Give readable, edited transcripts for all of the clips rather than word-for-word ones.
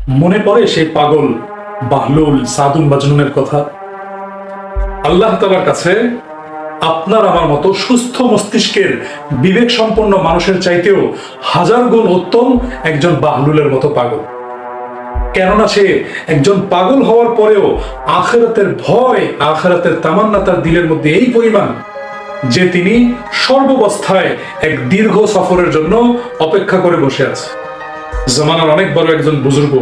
মনে পড়ে সেই পাগল বাহলুল সাদুন মাজনুনের কথা। আল্লাহ তাআলার কাছে আপনার আমার মতো সুস্থ মস্তিষ্কের বিবেক সম্পন্ন মানুষের চাইতেও হাজার গুণ উত্তম একজন বাহলুলের মতো পাগল। কেননা সে একজন পাগল হওয়ার পরেও আখিরাতের ভয়, আখিরাতের তামান্না তার দিলের মধ্যে এই পরিমাণ যে তিনি সর্বাবস্থায় এক দীর্ঘ সফরের জন্য অপেক্ষা করে বসে আছে। জামানার অনেক বড় একজন বুজুর্গ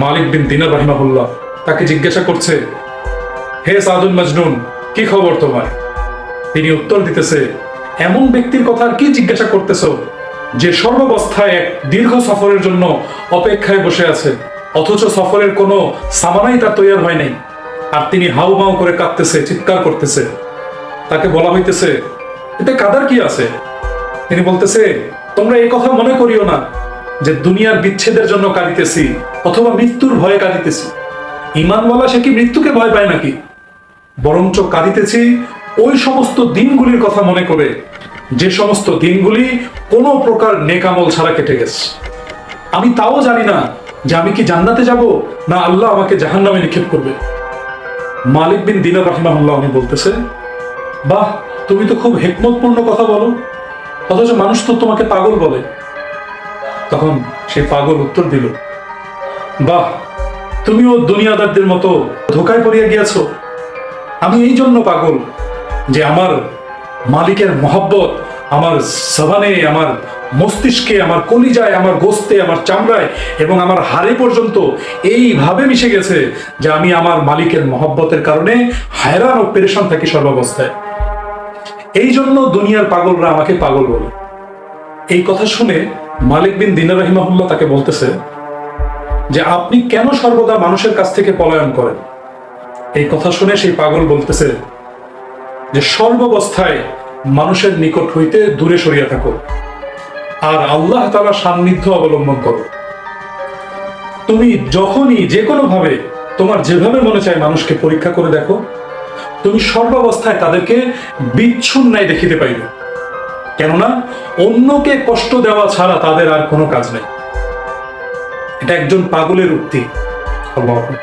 মালিক বিন দিনার রাহিমাহুল্লাহ তাকে জিজ্ঞাসা করছে, হে সাদুন মাজনুন, কি খবর তোমার? তিনি উত্তর দিতেছে, এমন ব্যক্তির কথা আর কি জিজ্ঞাসা করতেছ যে সর্বাবস্থায় এক দীর্ঘ সফরের জন্য অপেক্ষায় বসে আছে, অথচ সফরের কোনো সামানাই তার তৈরি হয় নাই, আর তিনি হাউ মাউ করে কাঁদতেছে, চিৎকার করতেছে। তাকে বলা হইতেছে, এতে কাদার কি আছে? তিনি বলতেছে, তোমরা এই কথা মনে করিও না যে দুনিয়ার বিচ্ছেদের জন্য কাঁদিতেছি অথবা মৃত্যুর ভয়ে কাঁদিতেছি। ঈমানওয়ালা সে কি মৃত্যুকে ভয় পায় নাকি? বরঞ্চ কাঁদিতেছি ওই সমস্ত দিনগুলির কথা মনে করে যে সমস্ত দিনগুলি কোনো প্রকার নেকামল ছাড়া কেটে গেছে। আমি তাও জানি না যে আমি কি জান্নাতে যাব না আল্লাহ আমাকে জাহান্নামে নিক্ষেপ করবে। মালিক বিন দিনার রাহিমাহুল্লাহ উনি বলতেছে, বাহ, তুমি তো খুব হিকমতপূর্ণ কথা বলো, অথচ মানুষ তো তোমাকে পাগল বলে। তখন সেই পাগল উত্তর দিল, বাহ, তুমিও দুনিয়াদারদের মতো ধোকায় পড়িয়া গিয়েছো। আমি এই জন্য পাগল যে আমার মালিকের মহব্বত আমার জবানে, আমার মস্তিষ্কে, আমার কলিজায়, আমার গোস্তে, আমার চামড়ায় এবং আমার হাড়ে পর্যন্ত এইভাবে মিশে গেছে যে আমি আমার মালিকের মহব্বতের কারণে হায়রান ও পেরেশান থাকি সর্বাবস্থায়। এই জন্য দুনিয়ার পাগলরা আমাকে পাগল বলে। এই কথা শুনে মালিক বিন দিনার রাহিমাহুল্লাহ তাকে বলতেছে যে আপনি কেন সর্বদা মানুষের কাছ থেকে পলায়ন করেন? এই কথা শুনে সেই পাগল বলতেছে যে সর্বাবস্থায় মানুষের নিকট হইতে দূরে সরিয়া থাকো আর আল্লাহ তাআলার সান্নিধ্য অবলম্বন করো। তুমি যখনই যে কোনো ভাবে তোমার যেভাবে মনে চায় মানুষকে পরীক্ষা করে দেখো, তুমি সর্বাবস্থায় তাদেরকে বিচ্ছুন্নায় দেখিতে পাইবে। কেননা অন্যকে কষ্ট দেওয়া ছাড়া তাদের আর কোনো কাজ নেই। এটা একজন পাগলের উক্তি। আল্লাহু আকবার।